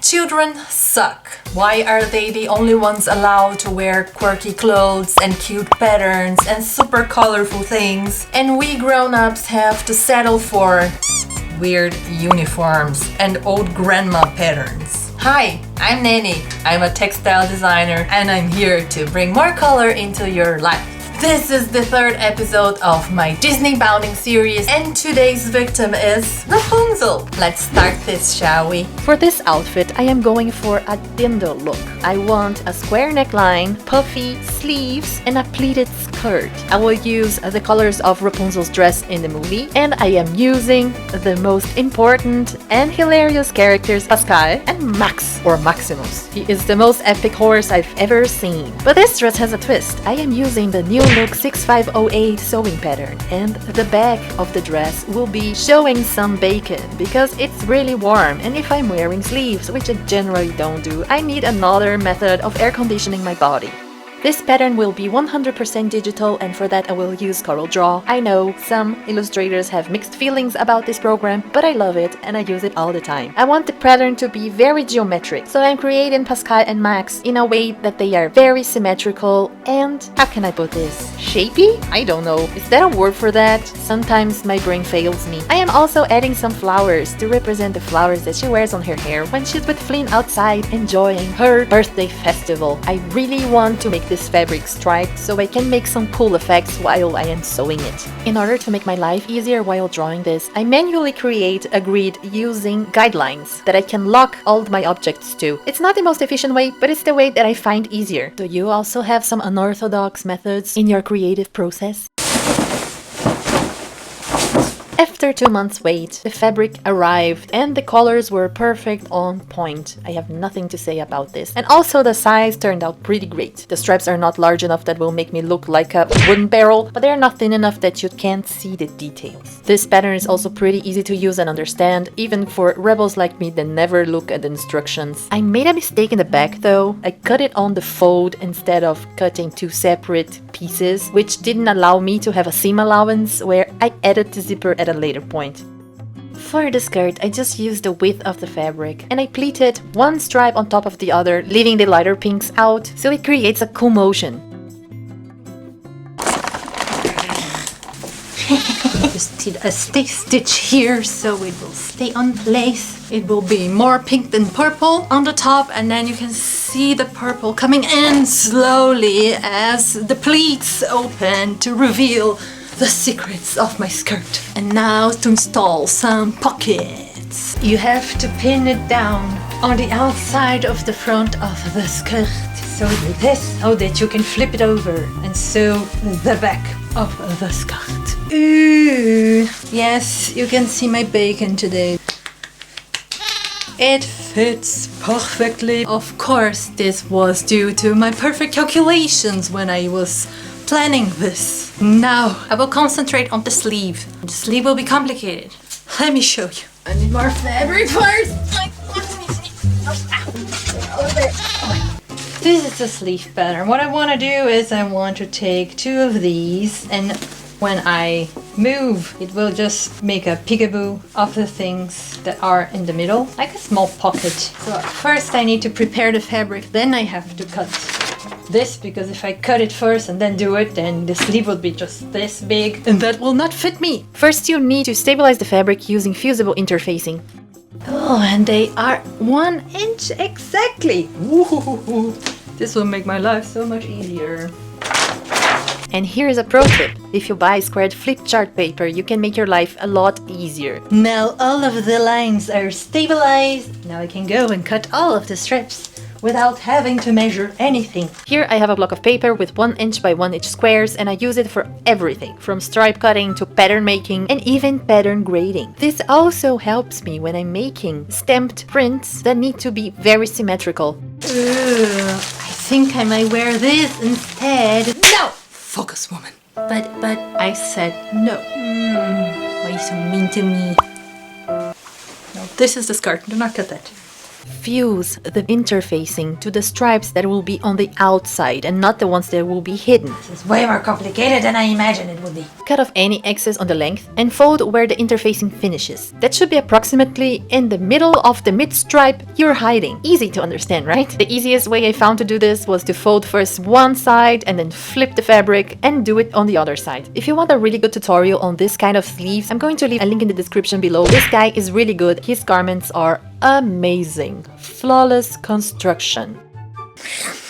Children suck. Why are they the only ones allowed to wear quirky clothes and cute patterns and super colorful things? And we grown-ups have to settle for weird uniforms and old grandma patterns. Hi, I'm Nanny. I'm a textile designer and I'm here to bring more color into your life. This is the third episode of my Disneybounding series and today's victim is Rapunzel. Let's start this, shall we? For this outfit, I am going for a dinner look. I want a square neckline, puffy sleeves, and a pleated skirt. I will use the colors of Rapunzel's dress in the movie, and I am using the most important and hilarious characters, Pascal and Max, or Maximus. He is the most epic horse I've ever seen. But this dress has a twist. I am using the Newlook 6508 sewing pattern, and the back of the dress will be showing some bacon because it's really warm, and if I'm wearing sleeves, which I generally don't do, I need another method of air conditioning my body. This pattern will be 100% digital, and for that I will use CorelDRAW. I know some illustrators have mixed feelings about this program, but I love it and I use it all the time. I want the pattern to be very geometric, so I'm creating Pascal and Max in a way that they are very symmetrical and, how can I put this, shapy? I don't know. Is that a word for that? Sometimes my brain fails me. I am also adding some flowers to represent the flowers that she wears on her hair when she's with Flynn outside enjoying her birthday festival. I really want to make this fabric striped so I can make some cool effects while I am sewing it. In order to make my life easier while drawing this, I manually create a grid using guidelines that I can lock all my objects to. It's not the most efficient way, but it's the way that I find easier. Do you also have some unorthodox methods in your creative process? After 2 months wait, the fabric arrived and the colors were perfect on point. I have nothing to say about this. And also the size turned out pretty great. The stripes are not large enough that will make me look like a wooden barrel, but they are not thin enough that you can't see the details. This pattern is also pretty easy to use and understand, even for rebels like me that never look at the instructions. I made a mistake in the back though. I cut it on the fold instead of cutting two separate pieces, which didn't allow me to have a seam allowance where I added the zipper at a later point. For the skirt, I just used the width of the fabric and I pleated one stripe on top of the other, leaving the lighter pinks out so it creates a cool motion. Just did a stitch here so it will stay on place. It will be more pink than purple on the top, and then you can see the purple coming in slowly as the pleats open to reveal the secrets of my skirt. And now to install some pockets. You have to pin it down on the outside of the front of the skirt. So like this, so that you can flip it over and sew the back of the skirt. Ooh, yes, you can see my bacon today. It fits perfectly. Of course, this was due to my perfect calculations when I was planning this. Now, I will concentrate on the sleeve. The sleeve will be complicated. Let me show you. I need more fabric first. This is the sleeve pattern. What I want to do is I want to take two of these, and when I move, it will just make a peekaboo of the things that are in the middle, like a small pocket. So first I need to prepare the fabric, then I have to cut this, because if I cut it first and then do it, then the sleeve will be just this big, and that will not fit me. First you need to stabilize the fabric using fusible interfacing. Oh, and they are 1 inch exactly. Ooh, this will make my life so much easier. And here is a pro tip. If you buy squared flip chart paper, you can make your life a lot easier. Now all of the lines are stabilized. Now I can go and cut all of the strips without having to measure anything. Here I have a block of paper with 1 inch by 1 inch squares, and I use it for everything, from stripe cutting to pattern making and even pattern grading. This also helps me when I'm making stamped prints that need to be very symmetrical. I think I might wear this instead. No! Focus, woman. But I said no. Why are you so mean to me? No, this is the skirt. Do not cut that. fuse the interfacing to the stripes that will be on the outside and not the ones that will be hidden. This is way more complicated than I imagined it would be. Cut off any excess on the length and fold where the interfacing finishes. That should be approximately in the middle of the mid-stripe you're hiding. Easy to understand, right? The easiest way I found to do this was to fold first one side and then flip the fabric and do it on the other side. If you want a really good tutorial on this kind of sleeves, I'm going to leave a link in the description below. This guy is really good. His garments are amazing. Flawless construction.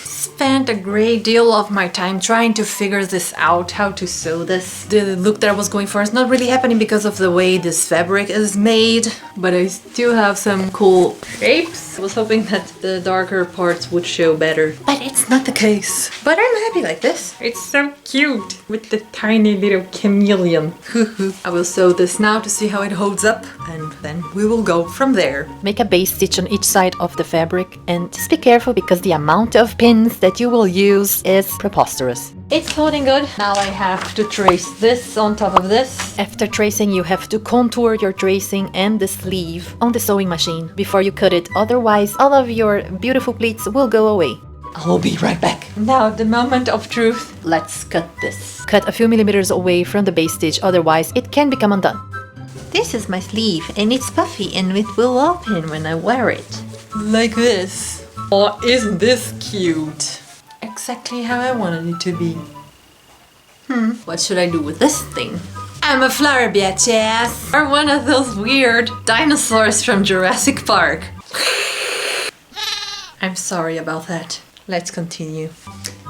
Spent a great deal of my time trying to figure this out, how to sew this. The look that I was going for is not really happening because of the way this fabric is made, but I still have some cool shapes. I was hoping that the darker parts would show better, but it's not the case. But I'm happy like this. It's so cute with the tiny little chameleon. I will sew this now to see how it holds up, and then we will go from there. Make a base stitch on each side of the fabric and just be careful because the amount of pins that you will use is preposterous. It's holding good. Now I have to trace this on top of this. After tracing, you have to contour your tracing and the sleeve on the sewing machine before you cut it, otherwise all of your beautiful pleats will go away. I'll be right back. Now the moment of truth. Let's cut this. Cut a few millimeters away from the base stitch, otherwise it can become undone. This is my sleeve and it's puffy and it will open when I wear it. Like this. Oh, isn't this cute? Exactly how I wanted it to be. What should I do with this thing? I'm a flower bitches! Or one of those weird dinosaurs from Jurassic Park. I'm sorry about that. Let's continue.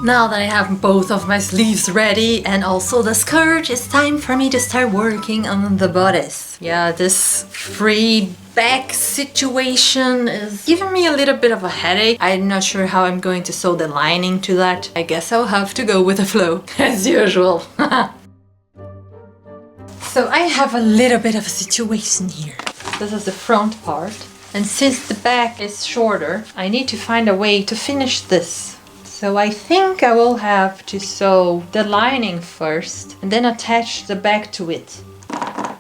Now that I have both of my sleeves ready and also the skirt, it's time for me to start working on the bodice. Yeah, this free back situation is giving me a little bit of a headache. I'm not sure how I'm going to sew the lining to that. I guess I'll have to go with the flow, as usual. So I have a little bit of a situation here. This is the front part. And since the back is shorter, I need to find a way to finish this. So I think I will have to sew the lining first and then attach the back to it,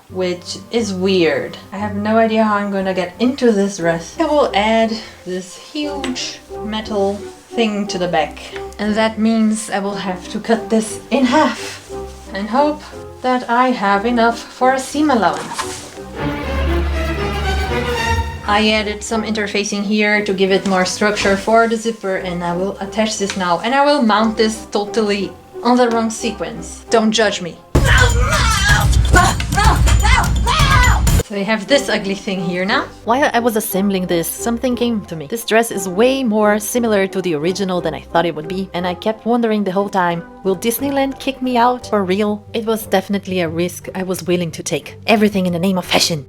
which is weird. I have no idea how I'm gonna get into this dress. I will add this huge metal thing to the back. And that means I will have to cut this in half and hope that I have enough for a seam allowance. I added some interfacing here to give it more structure for the zipper, and I will attach this now, and I will mount this totally on the wrong sequence. Don't judge me. So I have this ugly thing here now. While I was assembling this, something came to me. This dress is way more similar to the original than I thought it would be, and I kept wondering the whole time, will Disneyland kick me out for real? It was definitely a risk I was willing to take. Everything in the name of fashion.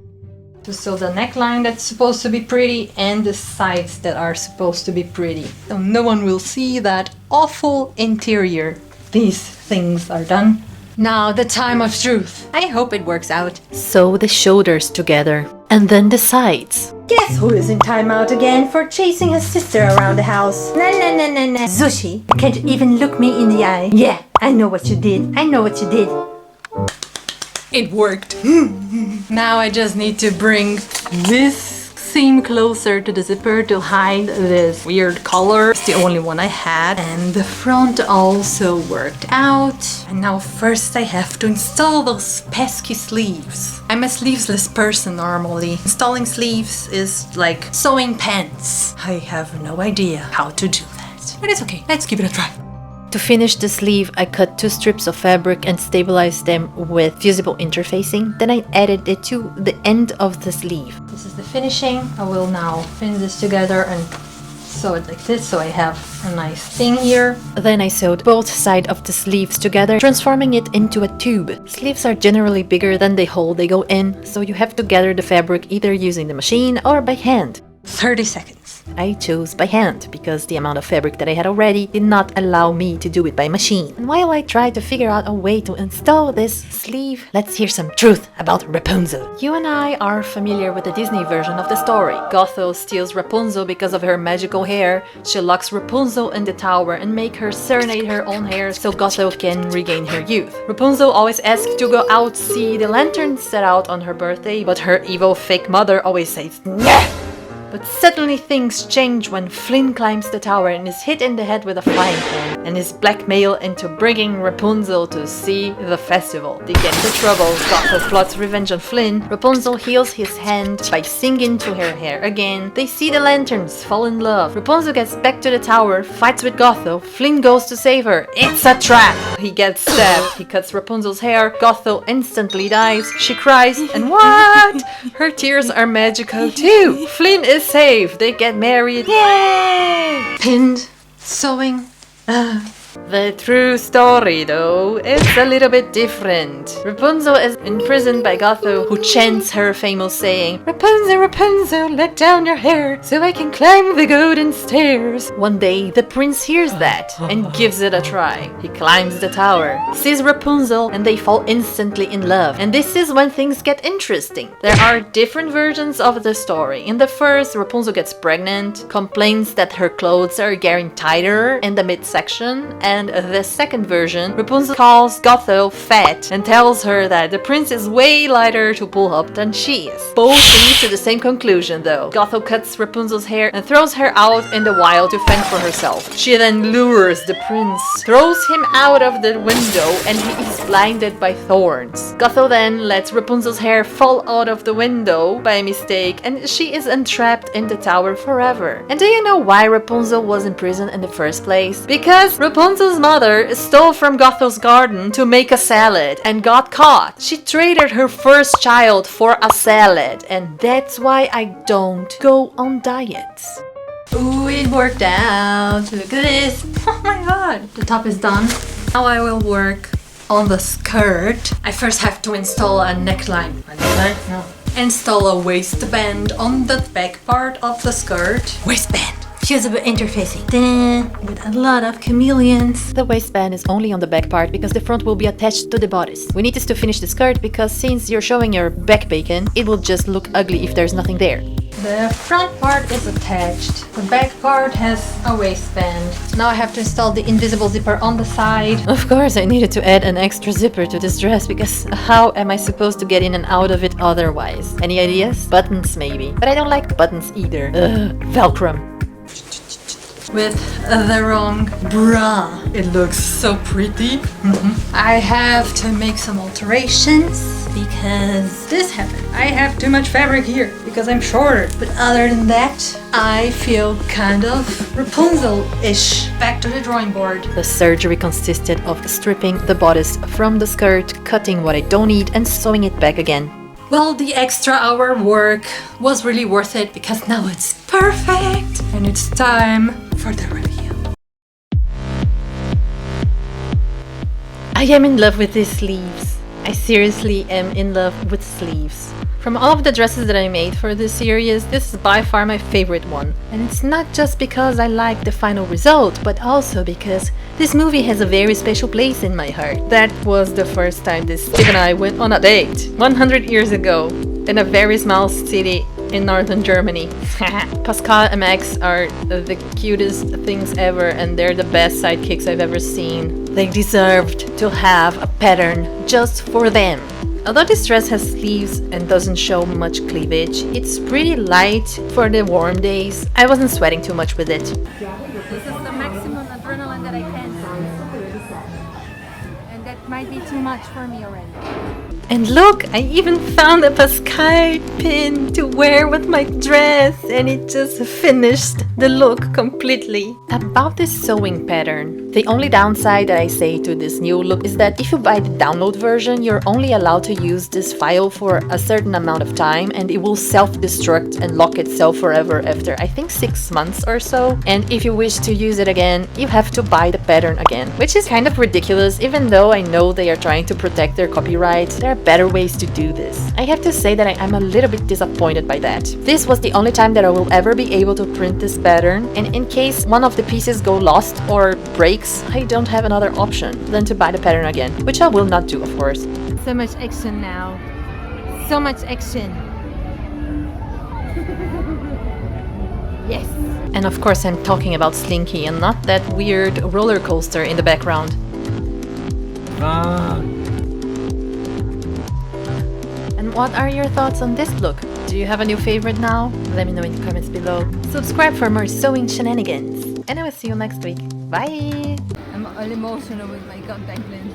To sew the neckline that's supposed to be pretty and the sides that are supposed to be pretty. So no one will see that awful interior. These things are done. Now the time of truth. I hope it works out. Sew the shoulders together and then the sides. Guess who is in timeout again for chasing his sister around the house? Nah. Zushi, you can't even look me in the eye. Yeah, I know what you did. I know what you did. It worked. Now I just need to bring this seam closer to the zipper to hide this weird color. It's the only one I had. And the front also worked out. And now first I have to install those pesky sleeves. I'm a sleeveless person normally. Installing sleeves is like sewing pants. I have no idea how to do that. But it's okay. Let's give it a try. To finish the sleeve, I cut 2 strips of fabric and stabilized them with fusible interfacing. Then I added it to the end of the sleeve. This is the finishing. I will now pin this together and sew it like this so I have a nice thing here. Then I sewed both sides of the sleeves together, transforming it into a tube. Sleeves are generally bigger than the hole they go in, so you have to gather the fabric either using the machine or by hand. 30 seconds. I chose by hand because the amount of fabric that I had already did not allow me to do it by machine. And while I tried to figure out a way to install this sleeve, let's hear some truth about Rapunzel. You and I are familiar with the Disney version of the story. Gothel steals Rapunzel because of her magical hair. She locks Rapunzel in the tower and make her serenade her own hair so Gothel can regain her youth. Rapunzel always asks to go out see the lanterns set out on her birthday, but her evil fake mother always says, "Nah!" But suddenly things change when Flynn climbs the tower and is hit in the head with a frying pan and is blackmailed into bringing Rapunzel to see the festival. They get into trouble, Gothel plots revenge on Flynn, Rapunzel heals his hand by singing to her hair again, they see the lanterns, fall in love, Rapunzel gets back to the tower, fights with Gothel, Flynn goes to save her, it's a trap! He gets stabbed, he cuts Rapunzel's hair, Gothel instantly dies, she cries, and what? Her tears are magical too! Flynn is saved, they get married, yay! Pinned, sewing. The true story, though, is a little bit different. Rapunzel is imprisoned by Gothel, who chants her famous saying, Rapunzel, Rapunzel, let down your hair, so I can climb the golden stairs. One day, the prince hears that, and gives it a try. He climbs the tower, sees Rapunzel, and they fall instantly in love. And this is when things get interesting. There are different versions of the story. In the first, Rapunzel gets pregnant, complains that her clothes are getting tighter in the midsection, and the second version, Rapunzel calls Gothel fat and tells her that the prince is way lighter to pull up than she is. Both lead to the same conclusion though. Gothel cuts Rapunzel's hair and throws her out in the wild to fend for herself. She then lures the prince, throws him out of the window, and he is blinded by thorns. Gothel then lets Rapunzel's hair fall out of the window by mistake, and she is entrapped in the tower forever. And do you know why Rapunzel was in prison in the first place? Because Rapunzel's mother stole from Gothel's garden to make a salad and got caught. She traded her first child for a salad, and that's why I don't go on diets. Ooh, it worked out. Look at this. Oh my god. The top is done. Now I will work on the skirt. I first have to install a neckline. A neckline? No. Install a waistband on the back part of the skirt. Waistband. Fusible interfacing. With a lot of chameleons. The waistband is only on the back part because the front will be attached to the bodice. We need this to finish the skirt because since you're showing your back bacon, it will just look ugly if there's nothing there. The front part is attached. The back part has a waistband. Now I have to install the invisible zipper on the side. Of course, I needed to add an extra zipper to this dress because how am I supposed to get in and out of it otherwise? Any ideas? Buttons maybe. But I don't like buttons either. Velcro. With the wrong bra. It looks so pretty. I have to make some alterations because this happened. I have too much fabric here because I'm shorter. But other than that, I feel kind of Rapunzel-ish. Back to the drawing board. The surgery consisted of stripping the bodice from the skirt, cutting what I don't need, and sewing it back again. Well, the extra hour work was really worth it because now it's perfect and it's time for the review. I am in love with these sleeves. I seriously am in love with sleeves. From all of the dresses that I made for this series, this is by far my favorite one. And it's not just because I like the final result, but also because this movie has a very special place in my heart. That was the first time this Steve and I went on a date, 100 years ago, in a very small city in northern Germany. Pascal and Max are the cutest things ever, and they're the best sidekicks I've ever seen. They deserved to have a pattern just for them. Although this dress has sleeves and doesn't show much cleavage, it's pretty light for the warm days. I wasn't sweating too much with it. This is the maximum adrenaline that I can. And that might be too much for me already. And look, I even found a Pascal pin to wear with my dress, and it just finished the look completely. About this sewing pattern, the only downside that I say to this new look is that if you buy the download version, you're only allowed to use this file for a certain amount of time, and it will self-destruct and lock itself forever after I think 6 months or so. And if you wish to use it again, you have to buy the pattern again, which is kind of ridiculous. Even though I know they are trying to protect their copyright, there are better ways to do this. I have to say that I'm a little bit disappointed by that. This was the only time that I will ever be able to print this pattern, and in case one of the pieces go lost or breaks, I don't have another option than to buy the pattern again, which I will not do, of course. So much action now. So much action. Yes. And of course I'm talking about Slinky and not that weird roller coaster in the background. And what are your thoughts on this look? Do you have a new favorite now? Let me know in the comments below. Subscribe for more sewing shenanigans. And I will see you next week. Bye! I'm all emotional with my contact lens.